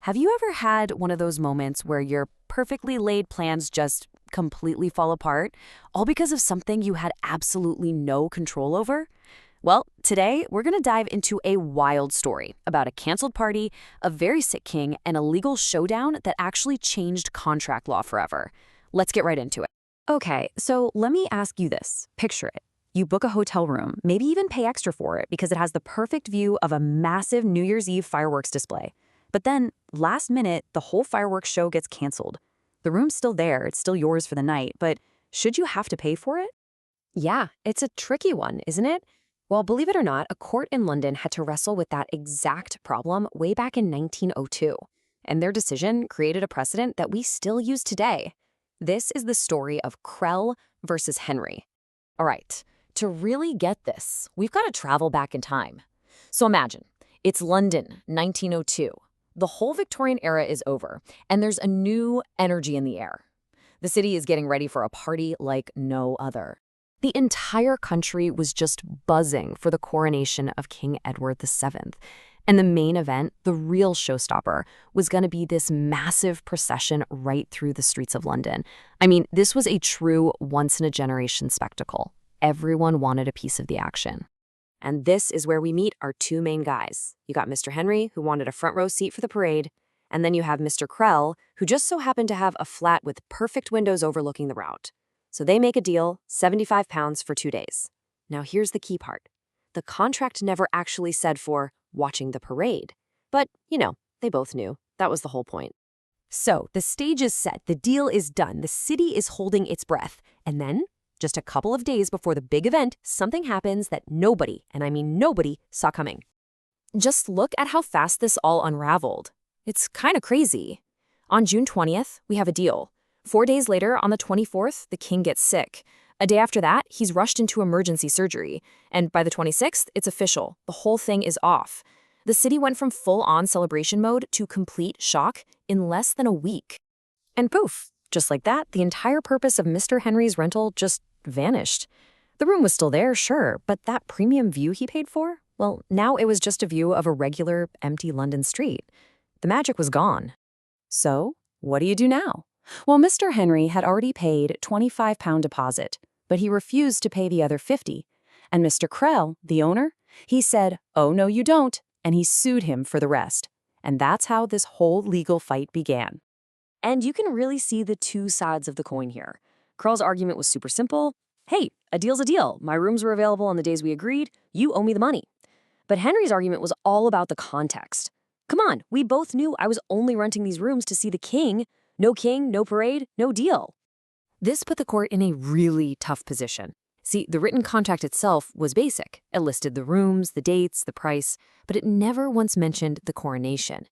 Have you ever had one of those moments where your perfectly laid plans just completely fall apart, all because of something you had absolutely no control over? Well, today we're going to dive into a wild story about a canceled party, a very sick king, and a legal showdown that actually changed contract law forever. Let's get right into it. Okay, so let me ask you this. Picture it. You book a hotel room, maybe even pay extra for it because it has the perfect view of a massive New Year's Eve fireworks display. But then, last minute, the whole fireworks show gets canceled. The room's still there, it's still yours for the night, but should you have to pay for it? Yeah, it's a tricky one, isn't it? Well, believe it or not, a court in London had to wrestle with that exact problem way back in 1902. And their decision created a precedent that we still use today. This is the story of Krell versus Henry. All right, to really get this, we've got to travel back in time. So imagine, it's London, 1902. The whole Victorian era is over, and there's a new energy in the air. The city is getting ready for a party like no other. The entire country was just buzzing for the coronation of King Edward VII. And the main event, the real showstopper, was going to be this massive procession right through the streets of London. I mean, this was a true once-in-a-generation spectacle. Everyone wanted a piece of the action. And this is where we meet our two main guys. You got Mr. Henry, who wanted a front row seat for the parade, and then you have Mr. Krell, who just so happened to have a flat with perfect windows overlooking the route. So they make a deal, £75 for 2 days. Now here's the key part. The contract never actually said for watching the parade. But, they both knew. That was the whole point. So the stage is set, the deal is done, the city is holding its breath, and then, just a couple of days before the big event, something happens that nobody, and I mean nobody, saw coming. Just look at how fast this all unraveled. It's kind of crazy. On June 20th, we have a deal. 4 days later, on the 24th, the king gets sick. A day after that, he's rushed into emergency surgery. And by the 26th, it's official. The whole thing is off. The city went from full-on celebration mode to complete shock in less than a week. And poof, just like that, the entire purpose of Mr. Henry's rental just vanished. The room was still there, sure, but that premium view he paid for? Well, now it was just a view of a regular, empty London street. The magic was gone. So, what do you do now? Well, Mr. Henry had already paid £25 deposit, but he refused to pay the other 50. And Mr. Krell, the owner, he said, "Oh, no, you don't," and he sued him for the rest. And that's how this whole legal fight began. And you can really see the two sides of the coin here. Krell's argument was super simple. Hey, a deal's a deal. My rooms were available on the days we agreed. You owe me the money. But Henry's argument was all about the context. Come on, we both knew I was only renting these rooms to see the king. No king, no parade, no deal. This put the court in a really tough position. See, the written contract itself was basic. It listed the rooms, the dates, the price, but it never once mentioned the coronation.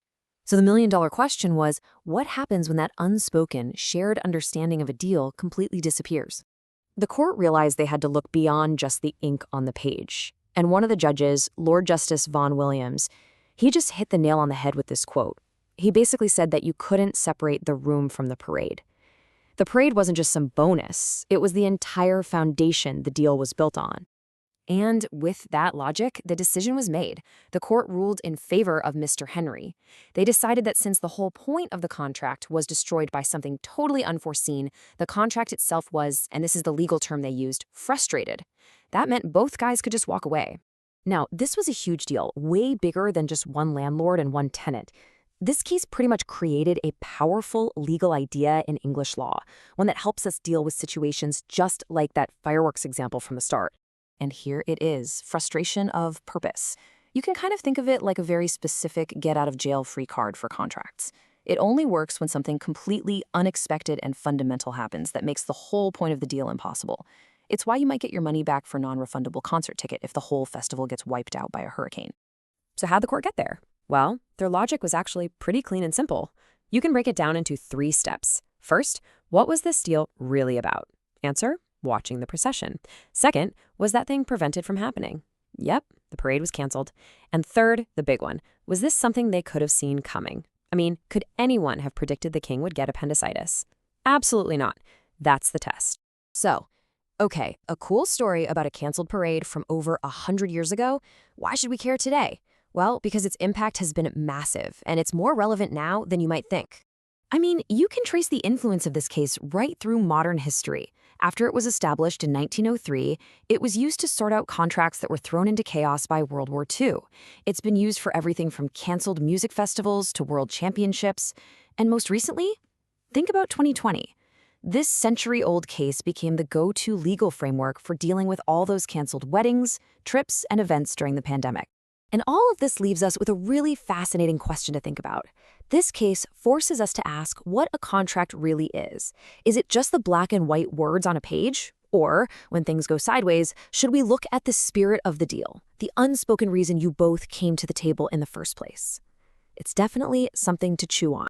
So the million-dollar question was, what happens when that unspoken, shared understanding of a deal completely disappears? The court realized they had to look beyond just the ink on the page. And one of the judges, Lord Justice Vaughan Williams, he just hit the nail on the head with this quote. He basically said that you couldn't separate the room from the parade. The parade wasn't just some bonus, it was the entire foundation the deal was built on. And with that logic, the decision was made. The court ruled in favor of Mr. Henry. They decided that since the whole point of the contract was destroyed by something totally unforeseen, the contract itself was, and this is the legal term they used, frustrated. That meant both guys could just walk away. Now, this was a huge deal, way bigger than just one landlord and one tenant. This case pretty much created a powerful legal idea in English law, one that helps us deal with situations just like that fireworks example from the start. And here it is, frustration of purpose. You can kind of think of it like a very specific get-out-of-jail-free card for contracts. It only works when something completely unexpected and fundamental happens that makes the whole point of the deal impossible. It's why you might get your money back for a non-refundable concert ticket if the whole festival gets wiped out by a hurricane. So how'd the court get there? Well, their logic was actually pretty clean and simple. You can break it down into 3 steps. First, what was this deal really about? Answer: watching the procession. Second, was that thing prevented from happening? Yep, the parade was canceled. And third, the big one, was this something they could have seen coming? I mean, could anyone have predicted the king would get appendicitis? Absolutely not. That's the test. So, okay, a cool story about a canceled parade from over 100 years ago. Why should we care today? Well, because its impact has been massive, and it's more relevant now than you might think. I mean, you can trace the influence of this case right through modern history. After it was established in 1903, it was used to sort out contracts that were thrown into chaos by World War II. It's been used for everything from canceled music festivals to world championships. And most recently, think about 2020. This century-old case became the go-to legal framework for dealing with all those canceled weddings, trips, and events during the pandemic. And all of this leaves us with a really fascinating question to think about. This case forces us to ask what a contract really is. Is it just the black and white words on a page? Or, when things go sideways, should we look at the spirit of the deal, the unspoken reason you both came to the table in the first place? It's definitely something to chew on.